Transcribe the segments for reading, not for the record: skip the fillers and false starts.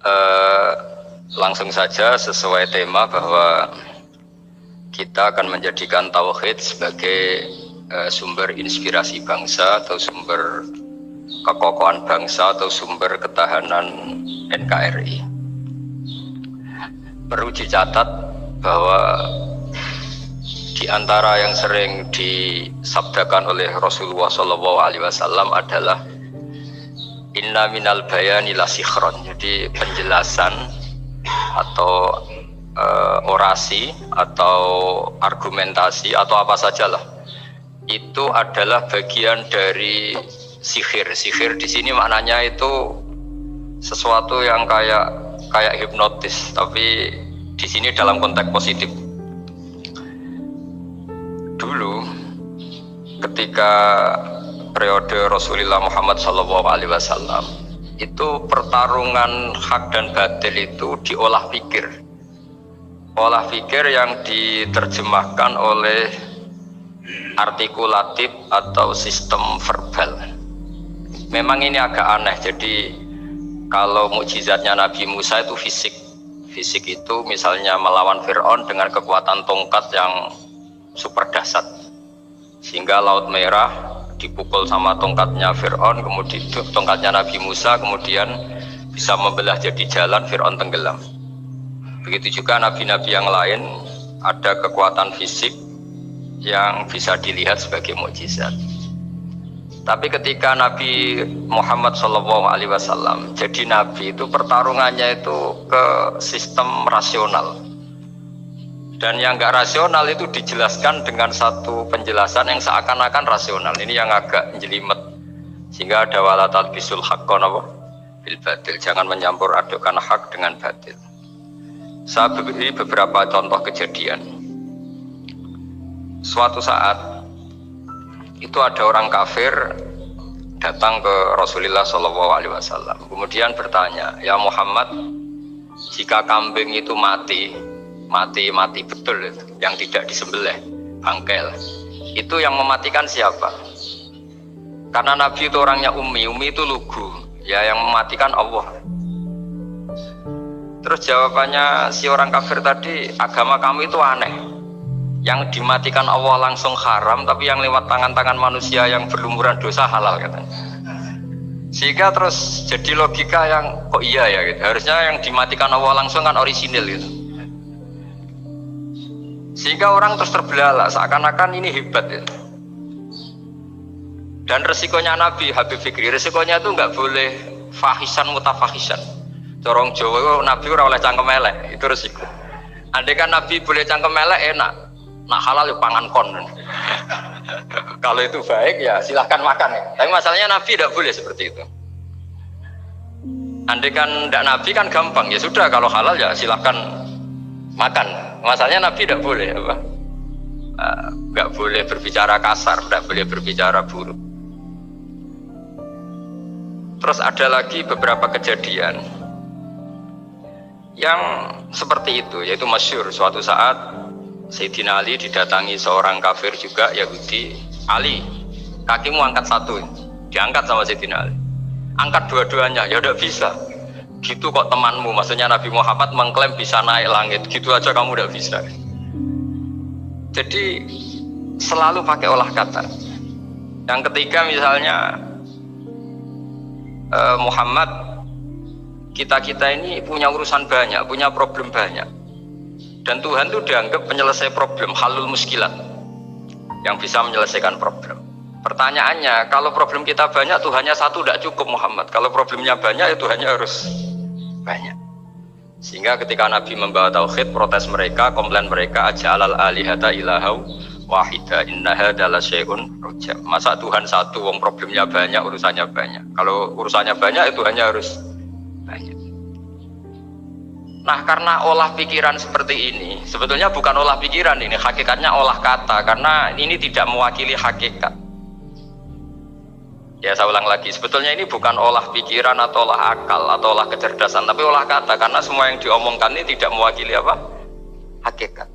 Eh, Langsung saja sesuai tema bahwa kita akan menjadikan tauhid sebagai sumber inspirasi bangsa atau sumber kekokohan bangsa atau sumber ketahanan NKRI. Perlu dicatat bahwa di antara yang sering disabdakan oleh Rasulullah SAW adalah inna minal bayani la sikhron. Jadi penjelasan atau orasi atau argumentasi atau apa sajalah itu adalah bagian dari sihir. Sihir di sini maknanya itu sesuatu yang kayak hipnotis, tapi di sini dalam konteks positif. Dulu ketika periode Rasulullah Muhammad SAW itu pertarungan hak dan batil itu diolah pikir. Olah pikir yang diterjemahkan oleh artikulatif atau sistem verbal. Memang ini agak aneh. Jadi kalau mukjizatnya Nabi Musa itu fisik. Fisik itu misalnya melawan Fir'aun dengan kekuatan tongkat yang super dahsyat. Sehingga Laut Merah dipukul sama tongkatnya Fir'aun, kemudian tongkatnya Nabi Musa, kemudian bisa membelah jadi jalan, Fir'aun tenggelam. Begitu juga nabi-nabi yang lain ada kekuatan fisik yang bisa dilihat sebagai mukjizat. Tapi ketika Nabi Muhammad SAW jadi nabi, itu pertarungannya itu ke sistem rasional. Dan yang enggak rasional itu dijelaskan dengan satu penjelasan yang seakan-akan rasional. Ini yang agak jelimet. Sehingga ada wala talbisul haqqo bil batil. Jangan mencampur adukan hak dengan batil. Saya beri beberapa contoh kejadian. Suatu saat itu ada orang kafir datang ke Rasulullah SAW. Kemudian bertanya, ya Muhammad, jika kambing itu mati betul, yang tidak disembelih, bangkel, itu yang mematikan siapa? Karena Nabi itu orangnya ummi itu lugu, ya yang mematikan Allah. Terus jawabannya si orang kafir tadi, agama kamu itu aneh, yang dimatikan Allah langsung haram, tapi yang lewat tangan-tangan manusia yang berlumuran dosa halal, katanya. Sehingga terus jadi logika yang kok iya ya gitu. Harusnya yang dimatikan Allah langsung kan orisinil gitu. Sehingga orang terus terbelalak, seakan-akan ini hebat ya. Dan resikonya Nabi Habib Fikri, resikonya itu nggak boleh fahisan mutafahisan. Corong Jawa Nabi ora oleh cangkem elek, itu resiko. Andai kan Nabi boleh cangkem elek enak, nak halal ya pangan kon. Kalau itu baik ya silahkan makan ya. Tapi masalahnya Nabi tidak boleh seperti itu. Andai kan tidak Nabi kan gampang, ya sudah kalau halal ya silahkan makan. Masalahnya Nabi tidak boleh apa? Nggak boleh berbicara kasar, tidak boleh berbicara buruk. Terus ada lagi beberapa kejadian yang seperti itu, yaitu masyhur. Suatu saat Sayyidina Ali didatangi seorang kafir juga Yahudi. Ali, kakimu angkat satu, diangkat sama Sayyidina Ali. Angkat dua-duanya, ya udah bisa. Gitu kok temanmu, maksudnya Nabi Muhammad mengklaim bisa naik langit, gitu aja kamu udah bisa. Jadi selalu pakai olah kata. Yang ketiga misalnya Muhammad, kita ini punya urusan banyak, punya problem banyak, dan Tuhan itu dianggap penyelesai problem, halul muskilat, yang bisa menyelesaikan problem. Pertanyaannya, kalau problem kita banyak, Tuhannya satu tidak cukup Muhammad. Kalau problemnya banyak, ya Tuhannya harus banyak. Sehingga ketika Nabi membawa tauhid, protes mereka, komplain mereka, aja'alal alihata ilahau wahida innaha adalah syai'un rujam. Masa Tuhan satu, wong problemnya banyak, urusannya banyak. Kalau urusannya banyak, ya Tuhannya harus banyak. Nah, karena olah pikiran seperti ini, sebetulnya bukan olah pikiran ini, hakikatnya olah kata, karena ini tidak mewakili hakikat. Ya, saya ulang lagi, sebetulnya ini bukan olah pikiran atau olah akal atau olah kecerdasan, tapi olah kata, karena semua yang diomongkan ini tidak mewakili apa? Hakikat.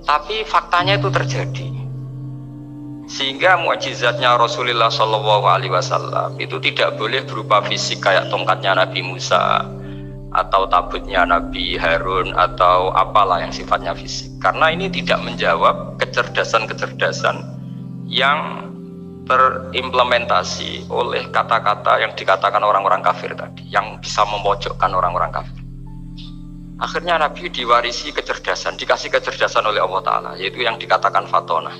Tapi faktanya itu terjadi. Sehingga mukjizatnya Rasulullah SAW itu tidak boleh berupa fisik kayak tongkatnya Nabi Musa, atau tabutnya Nabi Harun atau apalah yang sifatnya fisik. Karena ini tidak menjawab kecerdasan-kecerdasan yang terimplementasi oleh kata-kata yang dikatakan orang-orang kafir tadi, yang bisa memojokkan orang-orang kafir. Akhirnya Nabi diwarisi kecerdasan, dikasih kecerdasan oleh Allah Ta'ala, yaitu yang dikatakan fatona.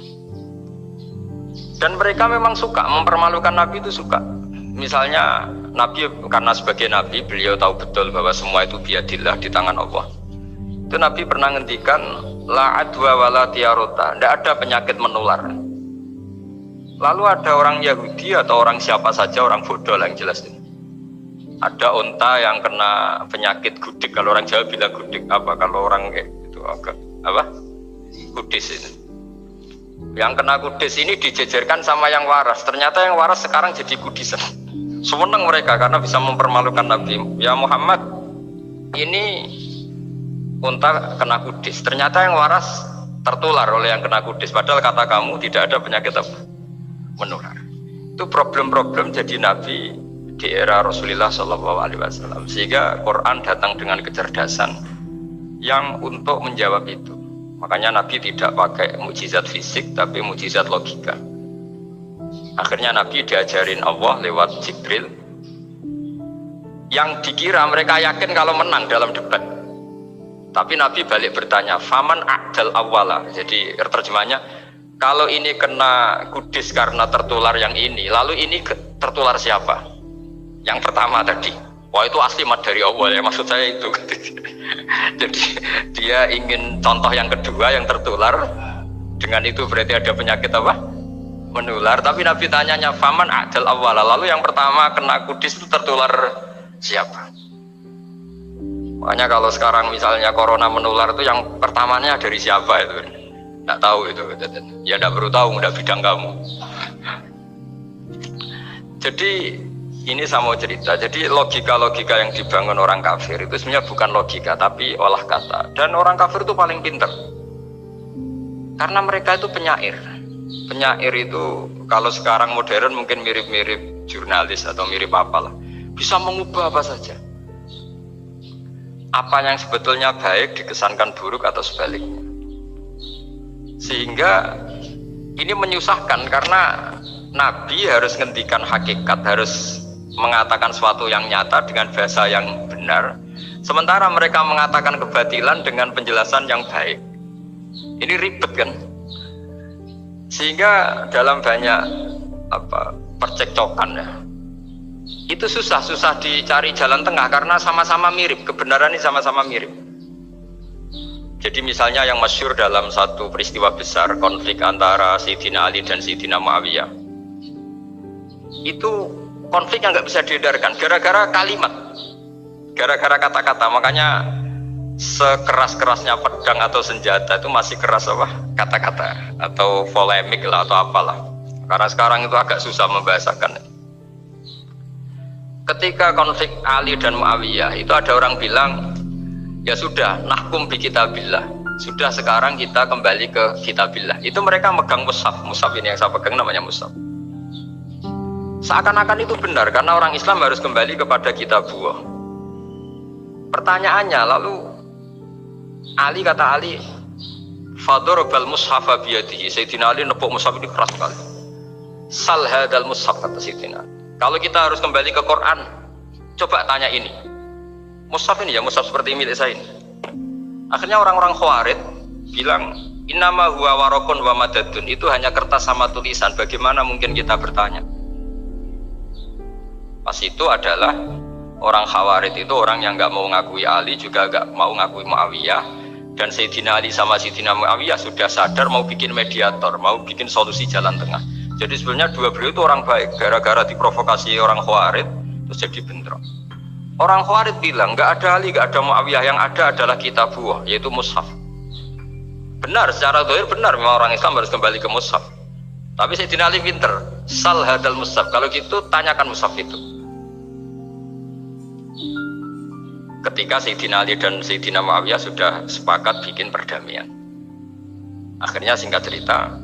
Dan mereka memang suka, mempermalukan Nabi itu suka. Misalnya Nabi, karena sebagai Nabi, beliau tahu betul bahwa semua itu biadillah, di tangan Allah. Itu Nabi pernah ngendikan, la adwa wala tiarota, tidak ada penyakit menular. Lalu ada orang Yahudi atau orang siapa saja, orang bodoh lah yang jelas ini. Ada unta yang kena penyakit gudik, kalau orang Jawa bilang gudik apa, kalau orang itu agak apa? Kudis ini. Yang kena kudis ini dijejerkan sama yang waras. Ternyata yang waras sekarang jadi kudisan. Senang mereka karena bisa mempermalukan Nabi. Ya Muhammad, ini unta kena kudis. Ternyata yang waras tertular oleh yang kena kudis. Padahal kata kamu tidak ada penyakit apa? Menular. Itu problem-problem jadi Nabi di era Rasulullah SAW, sehingga Quran datang dengan kecerdasan yang untuk menjawab itu. Makanya Nabi tidak pakai mukjizat fisik tapi mukjizat logika. Akhirnya Nabi diajarin Allah lewat Jibril, yang dikira mereka yakin kalau menang dalam debat. Tapi Nabi balik bertanya, faman a'dal awwala. Jadi terjemahnya, kalau ini kena kudis karena tertular yang ini, lalu ini tertular siapa? Yang pertama tadi, wah itu asli mat dari Allah ya, maksud saya itu. Jadi dia ingin contoh yang kedua yang tertular, dengan itu berarti ada penyakit apa? Menular. Tapi Nabi tanyanya faman a'dal awwala, lalu yang pertama kena kudis itu tertular siapa? Makanya kalau sekarang misalnya corona menular itu yang pertamanya dari siapa itu? Nggak tahu itu. Ya nggak perlu tahu, udah bidang kamu. Jadi ini saya mau cerita, jadi logika-logika yang dibangun orang kafir itu sebenarnya bukan logika, tapi olah kata. Dan orang kafir itu paling pintar, karena mereka itu penyair. Penyair itu kalau sekarang modern mungkin mirip-mirip jurnalis atau mirip apalah, bisa mengubah apa saja. Apa yang sebetulnya baik dikesankan buruk atau sebaliknya. Sehingga ini menyusahkan karena Nabi harus ngendikan hakikat, harus mengatakan sesuatu yang nyata dengan bahasa yang benar, sementara mereka mengatakan kebatilan dengan penjelasan yang baik. Ini ribet kan? Sehingga dalam banyak percekcokan ya, itu susah dicari jalan tengah karena sama-sama mirip, kebenaran ini sama-sama mirip. Jadi misalnya yang masyhur dalam satu peristiwa besar, konflik antara Sayyidina Ali dan Sayyidina Muawiyah, itu konflik yang nggak bisa dihindarkan gara-gara kalimat, gara-gara kata-kata. Makanya sekeras-kerasnya pedang atau senjata itu masih keras apa? Kata-kata atau polemik lah atau apalah. Karena sekarang itu agak susah membahasakan. Ketika konflik Ali dan Muawiyah itu ada orang bilang, ya sudah, nahkum bi kitabillah. Sudah sekarang kita kembali ke kitabillah. Itu mereka megang mushaf. Mushaf ini yang saya pegang namanya mushaf. Seakan-akan itu benar karena orang Islam harus kembali kepada kitabullah. Pertanyaannya lalu Ali kata Ali, fadorobal mushafa biyadihi. Sayyidina Ali nepuk mushaf ini keras sekali. Sal hadal mushaf kata Sayyidina. Kalau kita harus kembali ke Quran, coba tanya ini. Mushaf ini ya, mushaf seperti milik saya ini. Akhirnya orang-orang Khawarij bilang, innama huwa warokun wa madadun. Itu hanya kertas sama tulisan. Bagaimana mungkin kita bertanya? Pas itu adalah orang Khawarij itu orang yang nggak mau ngakui Ali, juga nggak mau ngakui Muawiyah. Dan Sayyidina Ali sama Sayyidina Muawiyah sudah sadar mau bikin mediator, mau bikin solusi jalan tengah. Jadi sebenarnya dua beliau itu orang baik, gara-gara diprovokasi orang Khawarij terus jadi bentrok. Orang Khawarij bilang nggak ada Ali, nggak ada Muawiyah, yang ada adalah kitabullah, yaitu mushaf. Benar, secara zahir benar, memang orang Islam harus kembali ke mushaf. Tapi Sayyidina Ali pinter, sal hadal mushaf. Kalau gitu tanyakan mushaf itu. Ketika Sayyidina Ali dan Sayyidina Muawiyah sudah sepakat bikin perdamaian, akhirnya singkat cerita,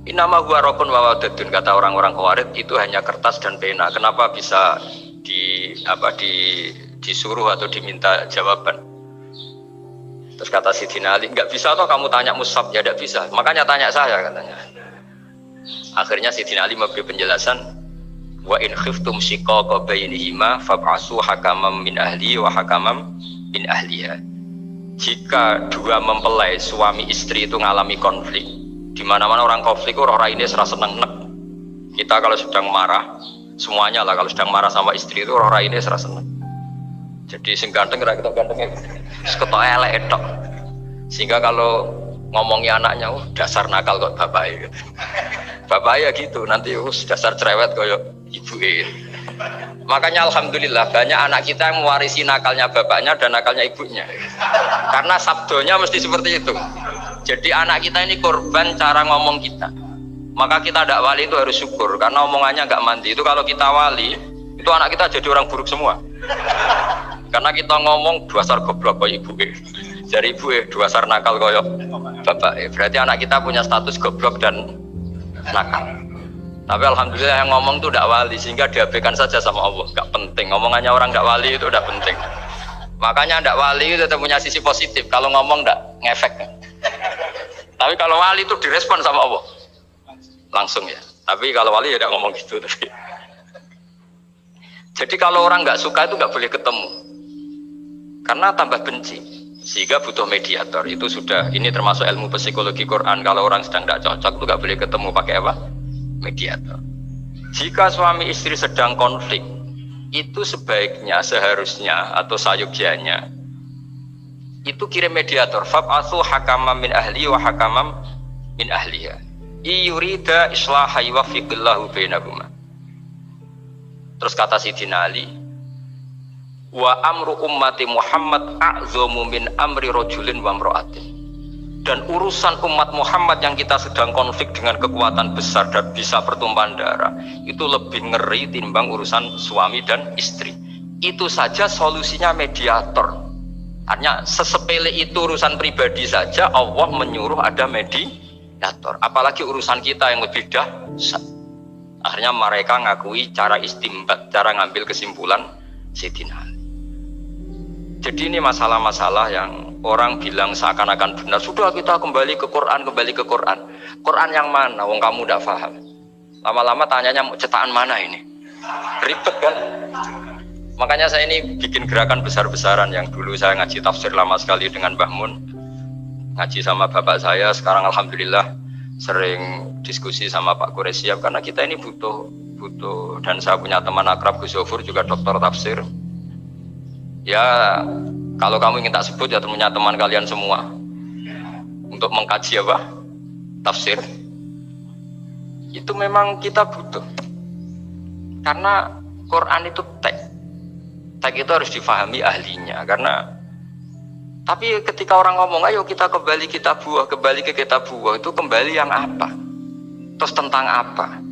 innama huwa rokun wa wadadun, kata orang-orang Khawarij itu hanya kertas dan pena. Kenapa bisa disuruh atau diminta jawaban. Terus kata Sidina Ali, nggak bisa toh kamu tanya Mus'ab, ya tidak bisa. Makanya tanya saya katanya. Akhirnya Sidina Ali memberi penjelasan, wa in khiftum shiqaqa bainihima fab'asu hakamam min ahli wa hakamam min ahliha. Jika dua mempelai suami istri itu ngalami konflik, di mana-mana orang konflik orang ini serasa seneng nek. Kita kalau sedang marah, semuanya lah kalau sedang marah sama istri itu orang ini serasa seneng. Jadi sing ganteng kira kita gantengnya seketok elek etok. Sehingga kalau ngomongi anaknya, dasar nakal kok bapak gitu. Bapak ya gitu, nanti dasar cerewet koyo ibu Makanya alhamdulillah banyak anak kita yang mewarisi nakalnya bapaknya dan nakalnya ibunya. Karena sabdonya mesti seperti itu. Jadi anak kita ini korban cara ngomong kita. Maka kita tidak wali itu harus syukur karena omongannya nggak mandi. Itu kalau kita wali, itu anak kita jadi orang buruk semua. Karena kita ngomong dasar goblok koyo ibu Jadi ibu dasar nakal koyo bapak Berarti anak kita punya status goblok dan nakal. Tapi alhamdulillah yang ngomong itu tidak wali sehingga diabaikan saja sama Allah. Gak penting. Ngomongannya orang tidak wali itu udah penting. Makanya tidak wali itu tetap punya sisi positif. Kalau ngomong tidak ngefek. Tapi kalau wali itu direspon sama Allah langsung ya. Tapi kalau wali ya tidak ngomong gitu. Jadi kalau orang nggak suka itu nggak boleh ketemu. Karena tambah benci. Sehingga butuh mediator. Itu sudah, ini termasuk ilmu psikologi Quran. Kalau orang sedang tidak cocok itu nggak boleh ketemu pakai apa? Mediator. Jika suami istri sedang konflik, itu sebaiknya, seharusnya atau sayugyanya itu kirim mediator. Fab'atsu hakamam min ahli wa hakamam min ahliha. Iyurida islaha yuwaffiqillahu bainahuma. Terus kata Sidina Ali, wa amru ummati Muhammad a'zamu min amri rajulin wa imra'atin. Dan urusan umat Muhammad yang kita sedang konflik dengan kekuatan besar dan bisa pertumpahan darah itu lebih ngeri timbang urusan suami dan istri. Itu saja solusinya mediator. Artinya sesepele itu urusan pribadi saja Allah menyuruh ada mediator. Apalagi urusan kita yang lebih dahsyat. Akhirnya mereka ngakui cara istimbat, cara ngambil kesimpulan Sayyidina Ali. Jadi ini masalah-masalah yang orang bilang seakan-akan benar. Sudah kita kembali ke Quran, kembali ke Quran. Quran yang mana? Wong kamu tidak paham. Lama-lama tanyanya cetakan mana ini? Ribet kan? Makanya saya ini bikin gerakan besar-besaran. Yang dulu saya ngaji tafsir lama sekali dengan Mbah Mun. Ngaji sama bapak saya. Sekarang alhamdulillah sering diskusi sama Pak Quraisyab. Karena kita ini butuh. Dan saya punya teman akrab Gus Zofur juga dokter tafsir. Ya kalau kamu ingin tak sebut ya punya teman kalian semua untuk mengkaji apa? Tafsir. Itu memang kita butuh. Karena Quran itu teks. Teks itu harus difahami ahlinya. Karena tapi ketika orang ngomong ayo kita kembali kitab buah, kembali ke kitab buah, itu kembali yang apa? Terus tentang apa?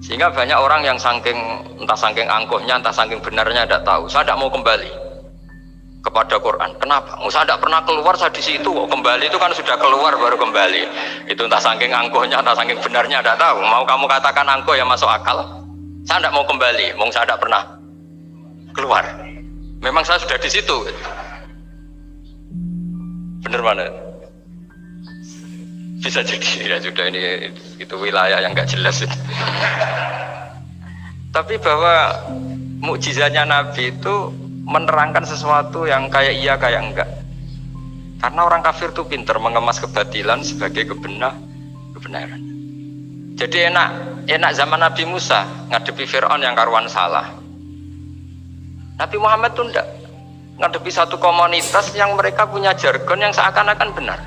Sehingga banyak orang yang entah saking angkuhnya, entah saking benarnya tidak tahu. Saya tidak mau kembali kepada Quran. Kenapa? Saya tidak pernah keluar, saya di situ. Kembali itu kan sudah keluar baru kembali. Itu entah saking angkuhnya, entah saking benarnya tidak tahu. Mau kamu katakan angkuh yang masuk akal? Saya tidak mau kembali. Saya tidak pernah keluar. Memang saya sudah di situ. Benar mana? Bisa jadi ya sudah ini itu wilayah yang nggak jelas itu. Tapi bahwa mukjizatnya Nabi itu menerangkan sesuatu yang kayak iya kayak enggak. Karena orang kafir itu pintar mengemas kebatilan sebagai kebenaran. Jadi enak zaman Nabi Musa ngadepi Fir'aun yang karuan salah. Nabi Muhammad itu enggak ngadepi satu komunitas yang mereka punya jargon yang seakan-akan benar.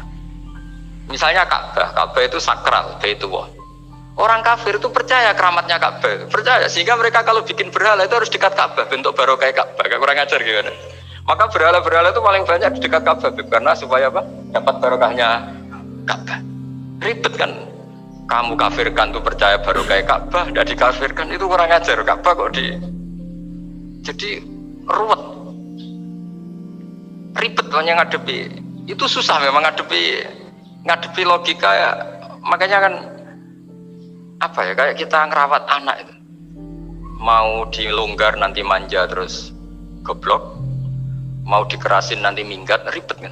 Misalnya Ka'bah itu sakral, Baitullah. Orang kafir itu percaya keramatnya Ka'bah, percaya sehingga mereka kalau bikin berhala itu harus dekat Ka'bah, bentuk barokah Ka'bah. Kurang ajar gimana? Maka berhala-berhala itu paling banyak di dekat Ka'bah karena supaya apa? Dapat barokahnya Ka'bah. Ribet kan? Kamu kafirkan tuh percaya barokah Ka'bah, tidak dikafirkan itu kurang ajar. Ka'bah kok jadi ruwet, ribet banyak ngadepi. Itu susah memang ngadepi logika ya. Makanya kan apa ya kayak kita ngerawat anak itu. mau dilonggar nanti manja terus goblok, mau dikerasin nanti minggat, ribet kan.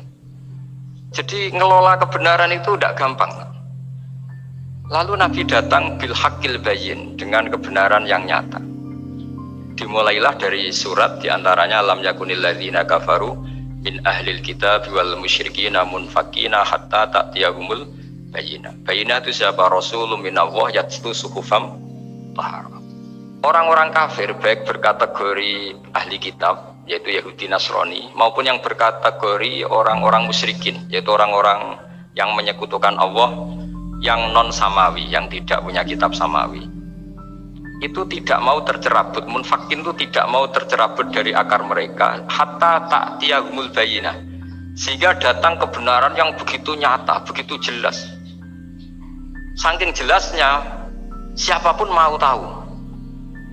Jadi ngelola kebenaran itu tidak gampang. Lalu Nabi datang bil haqqil bayyin, dengan kebenaran yang nyata. Dimulailah dari surat diantaranya lam yakunil ladzina kafaru min ahlil kitab wal musyrikina munfakina hatta ta'tiyahumul bayyinah. Bayyinah itu siapa? Rasulun minallah yatlu suhufam tahara. Orang-orang kafir baik berkategori ahli kitab yaitu Yahudi Nasrani maupun yang berkategori orang-orang musyrikin yaitu orang-orang yang menyekutukan Allah yang non samawi, yang tidak punya kitab samawi, itu tidak mau tercerabut. Munfakin itu tidak mau tercerabut dari akar mereka hatta ta'tiyahumul bayyinah, sehingga datang kebenaran yang begitu nyata, begitu jelas. Saking jelasnya siapapun mau tahu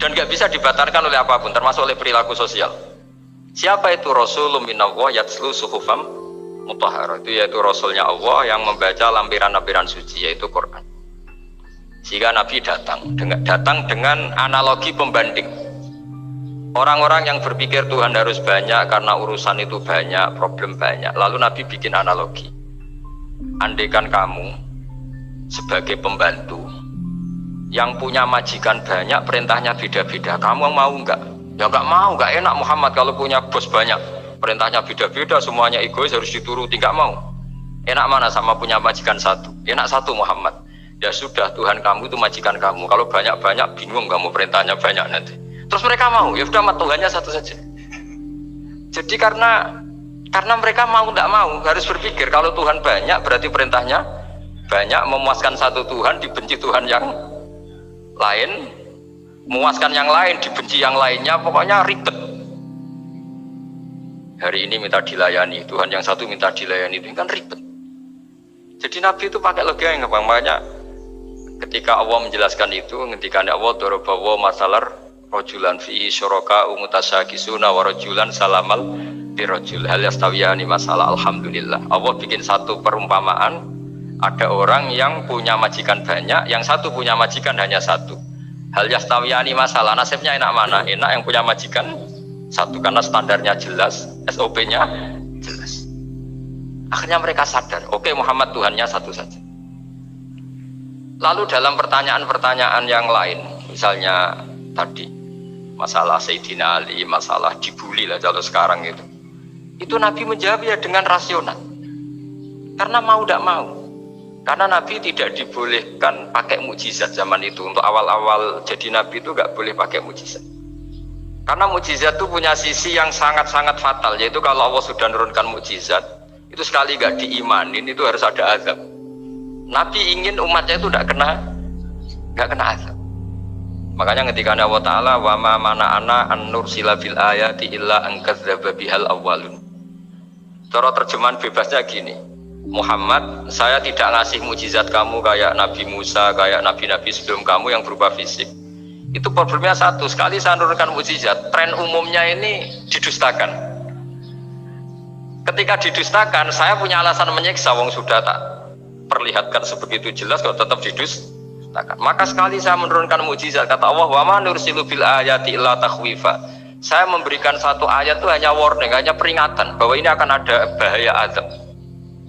dan gak bisa dibatalkan oleh apapun, termasuk oleh perilaku sosial. Siapa itu? Rasulun minallah yatslu suhufam mutahharah, itu yaitu Rasulnya Allah yang membaca lampiran-lampiran suci, yaitu Quran. Sehingga Nabi datang dengan analogi pembanding. Orang-orang yang berpikir Tuhan harus banyak karena urusan itu banyak, problem banyak. Lalu Nabi bikin analogi. Andaikan kamu sebagai pembantu yang punya majikan banyak, perintahnya beda-beda, kamu mau enggak? Ya enggak mau, enggak enak Muhammad kalau punya bos banyak, perintahnya beda-beda, semuanya egois harus dituruti, enggak mau. Enak mana sama punya majikan satu? Enak satu Muhammad. Ya sudah, Tuhan kamu itu majikan kamu, kalau banyak-banyak bingung kamu perintahnya banyak nanti. Terus mereka mau, ya sudah Tuhannya satu saja. Jadi karena mereka mau enggak mau, harus berpikir kalau Tuhan banyak berarti perintahnya banyak, memuaskan satu Tuhan dibenci Tuhan yang lain, memuaskan yang lain dibenci yang lainnya, pokoknya ribet. Hari ini minta dilayani, Tuhan yang satu minta dilayani, itu kan ribet. Jadi Nabi itu pakai logika yang gampang. Makanya ketika Allah menjelaskan itu, ketika Allah dorobawa masalar rojulan fi syuraka umutasakisuna wa rojulan salamal birojul hal yastawiyani masalah. Alhamdulillah, Allah bikin satu perumpamaan. Ada orang yang punya majikan banyak, yang satu punya majikan hanya satu. Hal yastawiyani masalah, nasibnya enak mana? Enak yang punya majikan satu, karena standarnya jelas, SOP-nya jelas. Akhirnya mereka sadar, oke, Muhammad Tuhannya satu saja. Lalu dalam pertanyaan-pertanyaan yang lain, misalnya tadi masalah Sayyidina Ali, masalah dibully lah kalau sekarang itu Nabi menjawab ya dengan rasional, karena mau tidak mau. Karena Nabi tidak dibolehkan pakai mukjizat zaman itu. Untuk awal-awal jadi Nabi itu nggak boleh pakai mukjizat. Karena mukjizat itu punya sisi yang sangat-sangat fatal, yaitu kalau Allah sudah menurunkan mukjizat, itu sekali nggak diimanin itu harus ada azab. Nabi ingin umatnya itu nggak kena azab. Makanya ketika Allah Ta'ala wa ma mana'ana an nursila bil ayati illa an kadzdzaba bihal awwalun. Cara terjemahan bebasnya gini, Muhammad, saya tidak ngasih mukjizat kamu kayak Nabi Musa, kayak nabi-nabi sebelum kamu yang berupa fisik. Itu problemnya satu, sekali saya menurunkan mukjizat, tren umumnya ini didustakan. Ketika didustakan, saya punya alasan menyiksa, wong sudah tak perlihatkan sebegitu jelas, kalau tetap didustakan. Maka sekali saya menurunkan mukjizat, kata Allah, wa ma nursilu bil ayati illa takhwifa. Saya memberikan satu ayat itu hanya warning, hanya peringatan bahwa ini akan ada bahaya azab.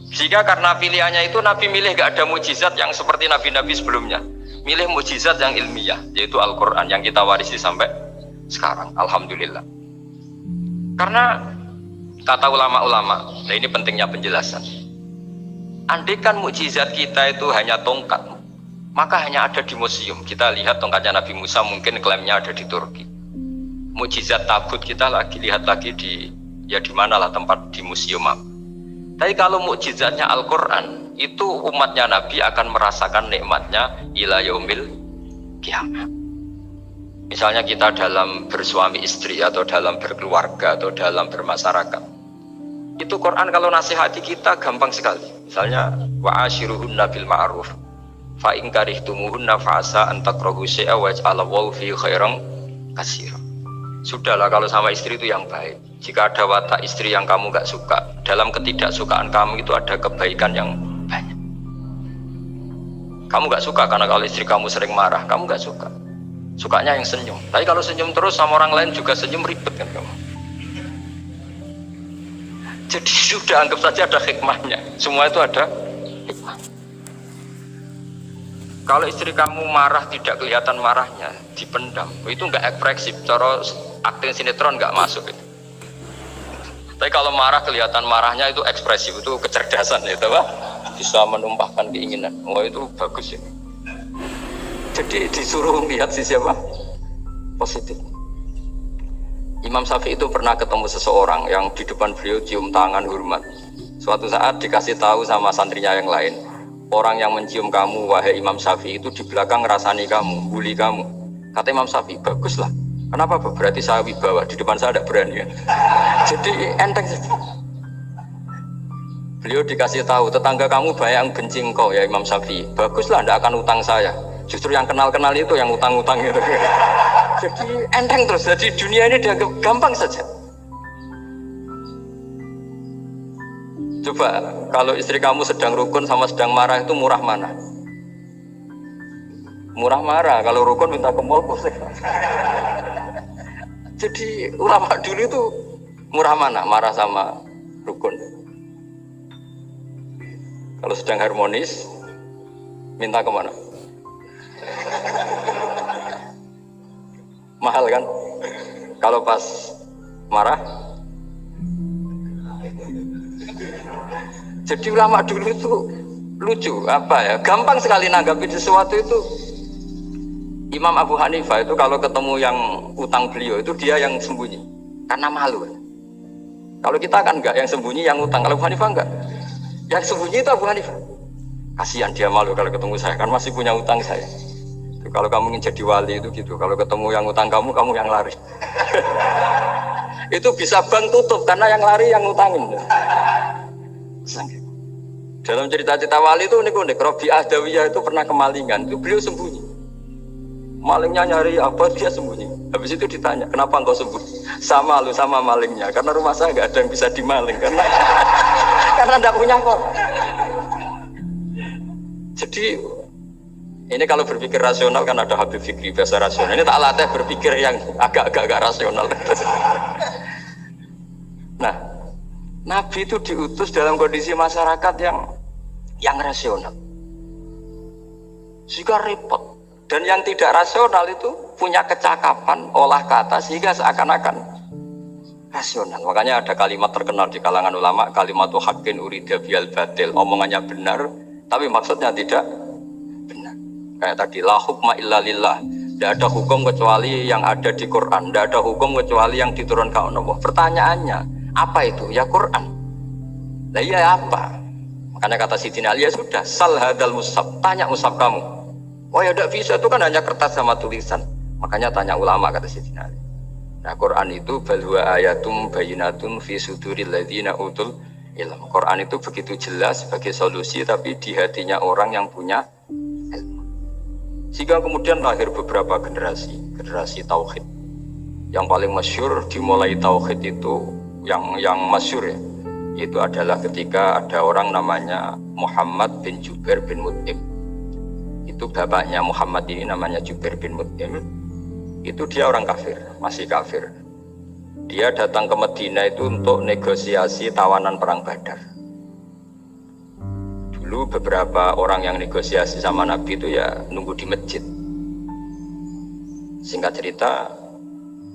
Sehingga karena pilihannya itu Nabi milih gak ada mujizat yang seperti nabi-nabi sebelumnya, milih mujizat yang ilmiah, yaitu Al-Quran yang kita warisi sampai sekarang. Alhamdulillah. Karena kata ulama-ulama, nah ini pentingnya penjelasan, andaikan mujizat kita itu hanya tongkat, maka hanya ada di museum. Kita lihat tongkatnya Nabi Musa, mungkin klaimnya ada di Turki. Mujizat tabut kita lihat lagi di mana lah tempat di museum. Tapi kalau mukjizatnya Al-Quran, itu umatnya Nabi akan merasakan nikmatnya ila yaumil kiamat. Misalnya kita dalam bersuami istri, atau dalam berkeluarga, atau dalam bermasyarakat, itu Quran kalau nasihati kita gampang sekali. Misalnya wa ashiruhunna bil ma'ruf fa in karihtumuhunna fa asa an takrahu syai'a wa yaj'alallahu fi khairan katsira. Sudahlah kalau sama istri itu yang baik. Jika ada watak istri yang kamu gak suka, dalam ketidaksukaan kamu itu ada kebaikan yang banyak. Kamu gak suka karena kalau istri kamu sering marah, kamu gak suka. Sukanya yang senyum. Tapi kalau senyum terus sama orang lain juga senyum, ribet kan kamu. Jadi sudah anggap saja ada hikmahnya. Semua itu ada hikmah. Kalau istri kamu marah tidak kelihatan marahnya, dipendam, itu enggak ekspresif. Cara akting sinetron enggak masuk itu. Tapi kalau marah kelihatan marahnya itu ekspresif, itu kecerdasan itu, Pak. Bisa menumpahkan keinginan. Oh itu bagus ini. Jadi disuruh lihat sisi apa? Positif. Imam Syafi'i itu pernah ketemu seseorang yang di depan beliau cium tangan hormat. Suatu saat dikasih tahu sama santrinya yang lain, orang yang mencium kamu wahai Imam Syafi'i itu di belakang ngerasani kamu, bully kamu. Kata Imam Syafi'i, baguslah. Kenapa? Berarti saya wibawa, di depan saya tidak berani. Jadi enteng saja. Beliau dikasih tahu, tetangga kamu banyak yang benci engkau ya Imam Syafi'i. Baguslah, tidak akan utang saya. Justru yang kenal-kenal itu yang utang-utang itu. Jadi enteng terus. Jadi dunia ini dianggap gampang saja. Coba kalau istri kamu sedang rukun sama sedang marah itu murah mana? Murah marah. Kalau rukun minta ke mall pusing. Jadi ulama dulu itu murah mana? Marah sama rukun. Kalau sedang harmonis minta kemana? Mahal kan? Kalau pas marah. Jadi ulama dulu itu lucu apa ya? Gampang sekali nanggapi sesuatu itu. Imam Abu Hanifah itu kalau ketemu yang utang beliau itu dia yang sembunyi karena malu. Kalau kita kan enggak yang sembunyi yang utang. Kalau Abu Hanifah enggak. Yang sembunyi itu Abu Hanifah. Kasihan dia malu kalau ketemu saya kan masih punya utang saya. Kalau kamu ingin jadi wali itu gitu, kalau ketemu yang utang kamu yang lari. Itu bisa bank tutup karena yang lari yang utangin. Dalam cerita-cerita wali itu unik-unik. Rabi'ah Adawiyah itu pernah kemalingan, itu beliau sembunyi. Malingnya nyari apa, dia sembunyi. Habis itu ditanya, kenapa engkau sembunyi? Sama lu sama malingnya, karena rumah saya nggak ada yang bisa dimaling karena tidak punya kok. Jadi ini kalau berpikir rasional kan ada Habib Fikri bahasa rasional. Ini tak latih berpikir yang agak-agak rasional. Nah, Nabi itu diutus dalam kondisi masyarakat yang rasional. Sehingga repot. Dan yang tidak rasional itu punya kecakapan olah kata sehingga seakan-akan rasional. Makanya ada kalimat terkenal di kalangan ulama, kalimatu haqqin urida bihal batil. Omongannya benar, tapi maksudnya tidak. Kayak tadi, la hukma illa lillah. Tidak ada hukum kecuali yang ada di Quran. Tidak ada hukum kecuali yang diturunkan Allah. Pertanyaannya, apa itu? Ya Quran. Nah iya apa? Makanya kata Sidina Ali, ya sudah, sal hadal mushaf. Tanya mushaf kamu. Oh ya tidak bisa, itu kan hanya kertas sama tulisan. Makanya tanya ulama, kata Sidina Ali. Nah Quran itu, bal huwa ayatum bayinatun fi suduril ladzina utul ilm. Quran itu begitu jelas sebagai solusi, tapi di hatinya orang yang punya ilmu. Sehingga kemudian lahir beberapa generasi tauhid. Yang paling masyhur dimulai tauhid itu yang masyhur ya, itu adalah ketika ada orang namanya Muhammad bin Jubair bin Mut'im. Itu bapaknya Muhammad ini namanya Jubair bin Mut'im. Itu dia orang kafir, masih kafir. Dia datang ke Madinah itu untuk negosiasi tawanan perang Badar. Dulu beberapa orang yang negosiasi sama Nabi itu ya nunggu di masjid. Singkat cerita,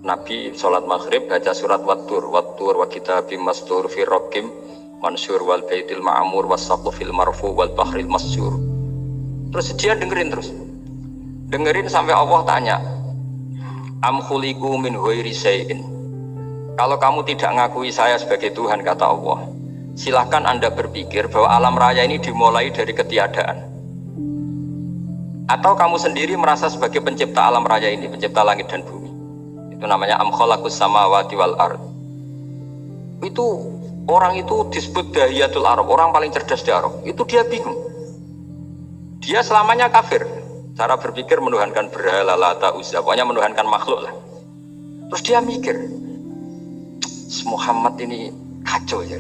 Nabi sholat maghrib baca surat Wattur wa kitabim mastur fi raqim mansur wal baitil ma'mur was saqfil marfu wal bahril masyur. Terus dia dengerin sampai Allah tanya, am khuliqu min ghairi syai'in. Kalau kamu tidak ngakui saya sebagai Tuhan, kata Allah, silahkan Anda berpikir bahwa alam raya ini dimulai dari ketiadaan. Atau kamu sendiri merasa sebagai pencipta alam raya ini, pencipta langit dan bumi. Itu namanya am khalaqus samawati wal ard. Itu orang itu disebut dahiyatul Arab, orang paling cerdas di Arab. Itu dia bingung. Dia selamanya kafir. Cara berpikir menuhankan berhala, Lata, Uzza, pokoknya menuhankan makhluk lah. Terus dia mikir, Muhammad ini kacau ya.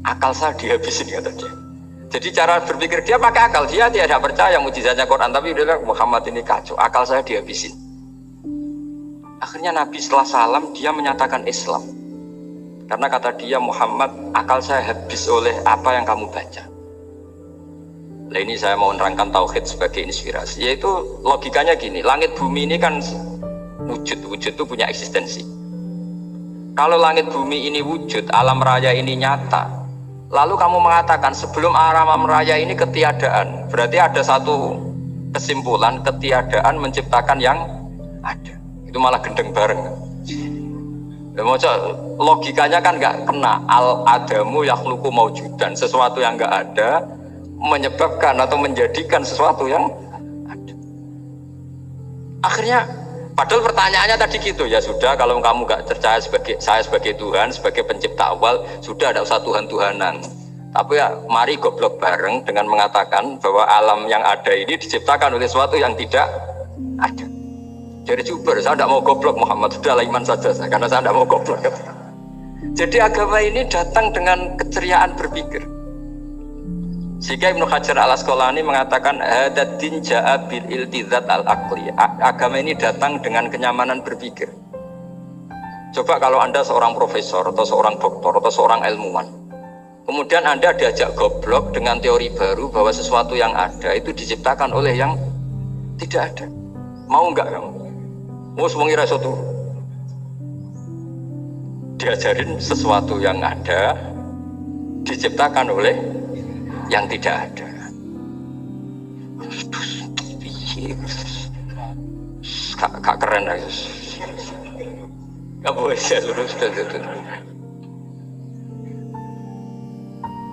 Akal saya dihabisin, kata dia. Jadi cara berpikir dia pakai akal. Dia tidak percaya mujizatnya Quran, tapi dia bilang Muhammad ini kacau, akal saya dihabisin. Akhirnya Nabi setelah salam dia menyatakan Islam. Karena kata dia, Muhammad, akal saya habis oleh apa yang kamu baca. Nah ini saya mau menerangkan tauhid sebagai inspirasi. Yaitu logikanya gini, langit bumi ini kan wujud itu punya eksistensi. Kalau langit bumi ini wujud, alam raya ini nyata, lalu kamu mengatakan sebelum alam raya ini ketiadaan, berarti ada satu kesimpulan, ketiadaan menciptakan yang ada. Itu malah gendeng bareng. Logikanya kan nggak kena. Al-adamu yakhluqu maujudan, sesuatu yang nggak ada menyebabkan atau menjadikan sesuatu yang ada. Akhirnya padahal pertanyaannya tadi gitu, ya sudah kalau kamu nggak percaya saya sebagai Tuhan, sebagai pencipta awal, sudah ada usah Tuhan-Tuhanan. Tapi ya mari goblok bareng dengan mengatakan bahwa alam yang ada ini diciptakan oleh sesuatu yang tidak ada. Jadi Juber, saya tidak mau goblok Muhammad, sudah iman saja saya, karena saya tidak mau goblok. Jadi agama ini datang dengan keceriaan berpikir. Sehingga Ibnu Hajar al-Asqalani mengatakan hadatin ja'a bil iltizat al-aqli. Agama ini datang dengan kenyamanan berpikir. Coba kalau Anda seorang profesor atau seorang doktor atau seorang ilmuwan, kemudian Anda diajak goblok dengan teori baru bahwa sesuatu yang ada itu diciptakan oleh yang tidak ada. Mau enggak kamu? Mau semuanya rasa tuh diajarin sesuatu yang ada diciptakan oleh yang tidak ada. Kak keren aja. Gak boleh saya sudah.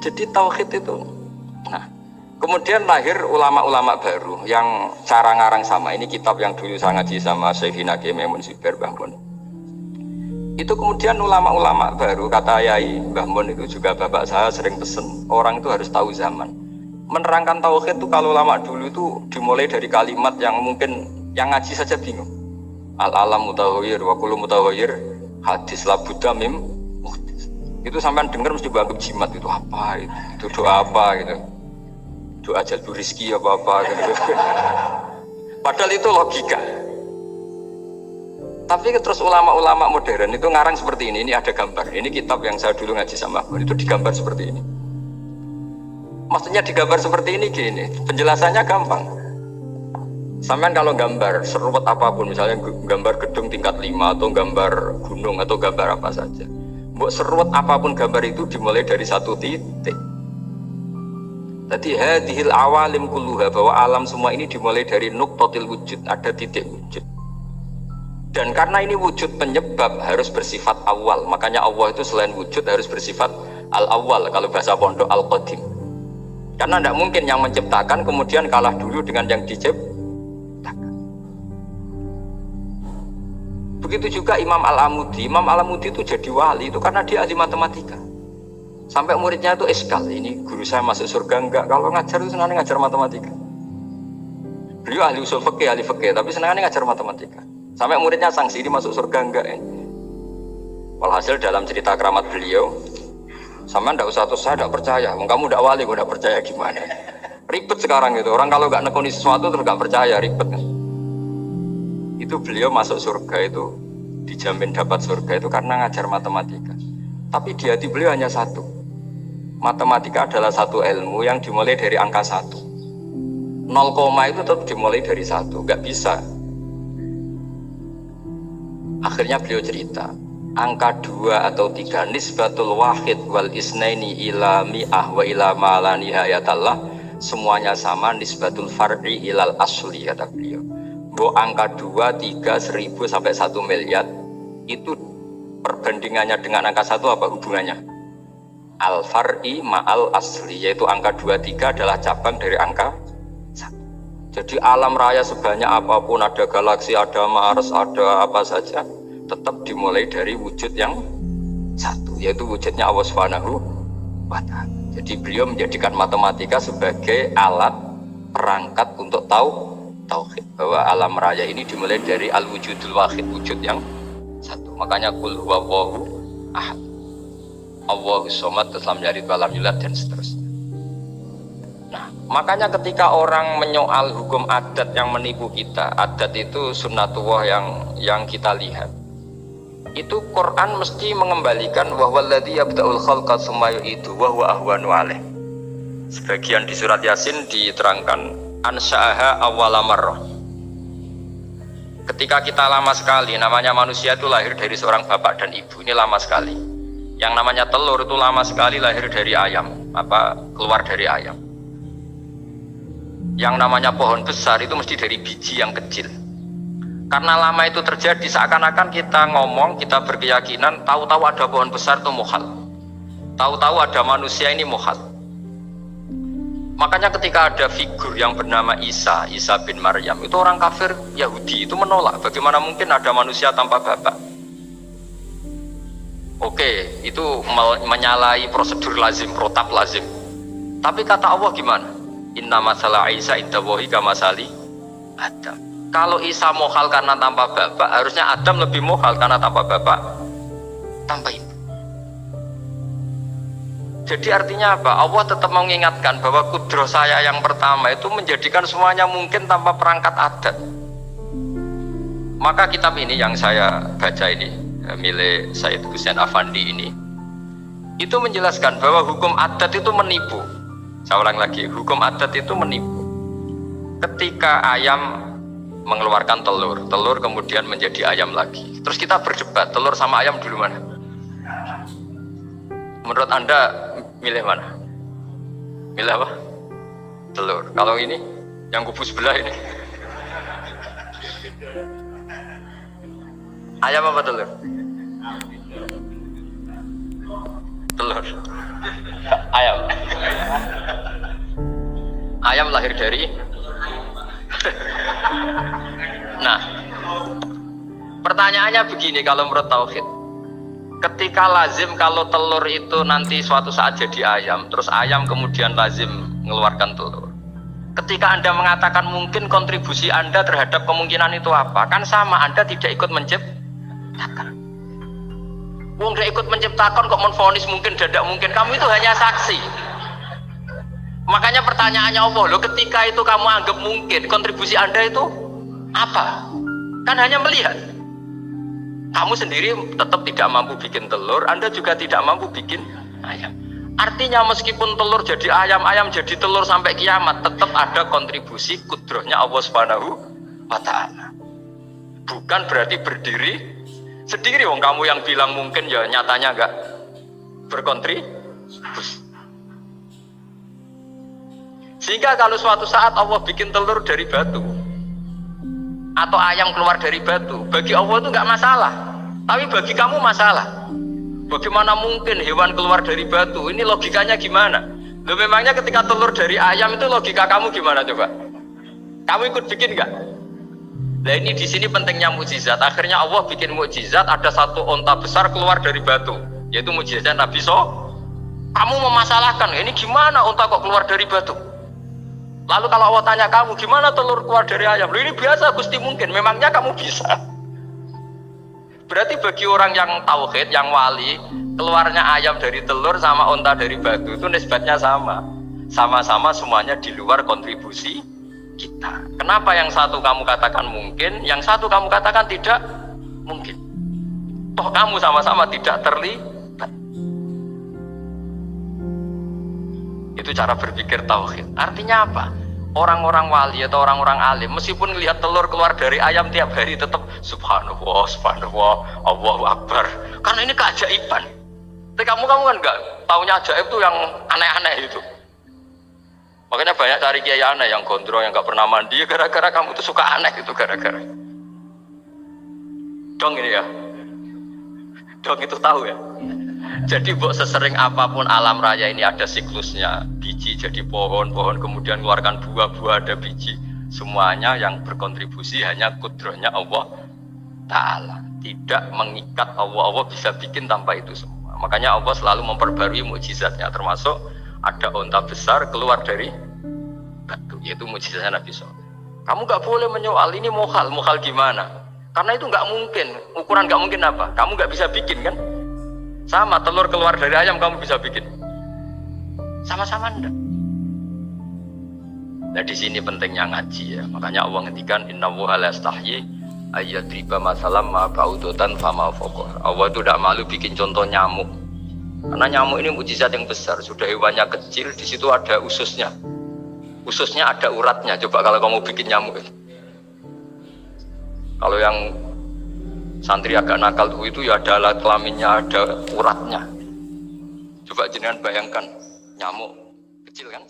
Jadi tauhid itu. Nah, kemudian lahir ulama-ulama baru yang cara ngarang sama. Ini kitab yang dulu saya ngaji sama Syekhina Kiai Maimun Zubair Mbah Mun. Itu kemudian ulama-ulama baru, kata Yai Mbah Mun itu juga bapak saya sering pesen, orang itu harus tahu zaman. Menerangkan tauhid itu kalau ulama dulu itu dimulai dari kalimat yang mungkin yang ngaji saja bingung. Al-alam mutahhir wa kullu mutahhir hadis la budda mim muhdis. Itu sampean dengar mesti bangun jimat, itu apa itu doa apa gitu. Doa jalbu rizki apa gitu. Padahal itu logika. Tapi terus ulama-ulama modern itu ngarang seperti ini ada gambar. Ini kitab yang saya dulu ngaji sama itu digambar seperti ini. Maksudnya digambar seperti ini gini, penjelasannya gampang. Sampean kalau gambar seruat apapun, misalnya gambar gedung tingkat 5 atau gambar gunung atau gambar apa saja, buat seruat apapun gambar itu dimulai dari satu titik. Tadi hadhil awalim kulluha, bahwa alam semua ini dimulai dari nuqtatil wujud, ada titik wujud. Dan karena ini wujud penyebab harus bersifat awal, makanya Allah itu selain wujud harus bersifat al-awwal, kalau bahasa pondok al-qadim. Karena tidak mungkin yang menciptakan kemudian kalah dulu dengan yang diciptakan. Begitu juga Imam Al-Amudi. Imam Al-Amudi itu jadi wali itu karena dia ahli matematika. Sampai muridnya itu eskal, ini guru saya masuk surga enggak? Kalau ngajar itu senang ngajar matematika. Beliau ahli usul fikih, ahli fikih, tapi senang ngajar matematika. Sampai muridnya sanksi, ini masuk surga enggak? Walhasil dalam cerita keramat beliau, sama ndak usah, terus saya tidak percaya. Kamu tidak wali, gue tidak percaya gimana? Ribet sekarang itu. Orang kalau nggak nekuni sesuatu terus nggak percaya, ribet. Itu beliau masuk surga itu dijamin dapat surga itu karena ngajar matematika. Tapi di hati beliau hanya satu. Matematika adalah satu ilmu yang dimulai dari angka 1. 0, itu tetap dimulai dari 1, nggak bisa. Akhirnya beliau cerita, angka 2 atau 3 nisbatul wahid wal isnaini ila mi'ah wa ila ma la nihayatallah, semuanya sama, nisbatul far'i ilal asli, kata beliau. Bahwa angka 2, 3, 1000 sampai 1 miliar itu perbandingannya dengan angka 1 apa hubungannya? Al far'i ma'al asli, yaitu angka 2, 3 adalah cabang dari angka 1. Jadi alam raya sebanyak apapun, ada galaksi, ada Mars, ada apa saja, tetap dimulai dari wujud yang satu, yaitu wujudnya Allah Subhanahu wa Ta'ala. Jadi beliau menjadikan matematika sebagai alat perangkat untuk tahu tauhid, bahwa alam raya ini dimulai dari al-wujudul wahid, wujud yang satu. Makanya qul huwallahu ahad, Allahus samad, terus lam yalid walam yulad, dan seterusnya. Nah, Makanya ketika orang menyoal hukum adat yang menipu kita, adat itu sunnatullah yang kita lihat. Itu Quran mesti mengembalikan bahwa alladzi yabda'ul khalqa tsumma yu'idu wa huwa ahwanu alaih. Sebagian di surat Yasin diterangkan ansa'aha awwala marrah. Ketika kita lama sekali, namanya manusia itu lahir dari seorang bapak dan ibu, ini lama sekali. Yang namanya telur itu lama sekali lahir dari ayam, keluar dari ayam. Yang namanya pohon besar itu mesti dari biji yang kecil. Karena lama itu terjadi, seakan-akan kita ngomong, kita berkeyakinan tahu-tahu ada pohon besar itu muhal, tahu-tahu ada manusia ini muhal. Makanya ketika ada figur yang bernama Isa bin Maryam, itu orang kafir Yahudi itu menolak, bagaimana mungkin ada manusia tanpa bapak. Oke, itu menyalahi prosedur lazim, protap lazim. Tapi kata Allah gimana? Inna masalah Isa indallahi kamasali Adam. Kalau Isa mohal karena tanpa bapak, harusnya Adam lebih mohal karena tanpa bapak, tanpa ibu. Jadi artinya apa? Allah tetap mengingatkan bahwa kudroh saya yang pertama itu menjadikan semuanya mungkin tanpa perangkat adat. Maka kitab ini yang saya baca ini, milik Sayyid Husain Afandi ini, itu menjelaskan bahwa hukum adat itu menipu. Saya ulang lagi, hukum adat itu menipu. Ketika ayam mengeluarkan telur, telur kemudian menjadi ayam lagi. Terus kita berdebat, telur sama ayam dulu mana? Menurut Anda milih mana? Milih apa? Telur. Kalau ini, yang kubu sebelah ini. Ayam apa telur? Telur. Ayam. Ayam lahir dari. Nah, pertanyaannya begini kalau menurut tauhid. Ketika lazim kalau telur itu nanti suatu saat jadi ayam, terus ayam kemudian lazim mengeluarkan telur. Ketika Anda mengatakan mungkin kontribusi Anda terhadap kemungkinan itu apa? Kan sama, Anda tidak ikut menciptakan. Wong tidak ikut menciptakan kok menvonis mungkin tidak mungkin, kamu itu hanya saksi. Makanya pertanyaannya Allah, loh ketika itu kamu anggap mungkin, kontribusi Anda itu apa? Kan hanya melihat. Kamu sendiri tetap tidak mampu bikin telur, Anda juga tidak mampu bikin ayam. Artinya meskipun telur jadi ayam, ayam jadi telur sampai kiamat, tetap ada kontribusi kudrohnya Allah Subhanahu wa Ta'ala. Bukan berarti berdiri sendiri. Wong kamu yang bilang mungkin ya nyatanya enggak berkontribusi. Sehingga kalau suatu saat Allah bikin telur dari batu atau ayam keluar dari batu, bagi Allah itu enggak masalah. Tapi bagi kamu masalah. Bagaimana mungkin hewan keluar dari batu? Ini logikanya gimana? Loh, memangnya ketika telur dari ayam itu logika kamu gimana coba? Kamu ikut bikin enggak? Nah ini di sini pentingnya mukjizat. Akhirnya Allah bikin mukjizat, ada satu onta besar keluar dari batu, yaitu mukjizat Nabi So. Kamu memasalahkan, ini gimana onta kok keluar dari batu? Lalu kalau Allah tanya kamu, gimana telur keluar dari ayam? Loh, ini biasa Gusti mungkin, memangnya kamu bisa? Berarti bagi orang yang tauhid, yang wali, keluarnya ayam dari telur sama onta dari batu itu nisbatnya sama. Sama-sama semuanya di luar kontribusi kita. Kenapa yang satu kamu katakan mungkin, yang satu kamu katakan tidak mungkin? Toh kamu sama-sama tidak terlibat. Itu cara berpikir tauhid. Artinya apa? Orang-orang wali atau orang-orang alim meskipun melihat telur keluar dari ayam tiap hari tetap subhanallah, subhanallah, Allahu Akbar. Karena ini keajaiban. Tapi kamu kan enggak taunya ajaib itu yang aneh-aneh itu. Makanya banyak cari kiai aneh yang gondrong, yang enggak pernah mandi gara-gara kamu tuh suka aneh itu gara-gara. Dong ini ya. Dong itu tahu ya. Jadi buat sesering apapun alam raya ini ada siklusnya, biji jadi pohon, pohon kemudian keluarkan buah-buah ada biji, semuanya yang berkontribusi hanya kudrohnya Allah Ta'ala, tidak mengikat Allah bisa bikin tanpa itu semua. Makanya Allah selalu memperbarui mukjizatnya, termasuk ada onta besar keluar dari batu, yaitu mukjizatnya Nabi SAW. Kamu gak boleh menyoal ini muhal gimana? Karena itu gak mungkin, ukuran gak mungkin apa? Kamu gak bisa bikin kan? Sama, telur keluar dari ayam kamu bisa bikin. Sama-sama enggak. Nah di sini pentingnya ngaji ya. Makanya Allah ngendikan innallaha la yastahyi ayyadriba masalam ma ba'udatan fama fawqa. Allah itu tidak malu bikin contoh nyamuk. Karena nyamuk ini mukjizat yang besar. Sudah hewannya kecil, di situ ada ususnya. Ususnya ada uratnya. Coba kalau kamu bikin nyamuk. Kalau yang santri agak nakal itu ya ada alat kelaminnya, ada uratnya. Coba jenengan bayangkan nyamuk kecil kan?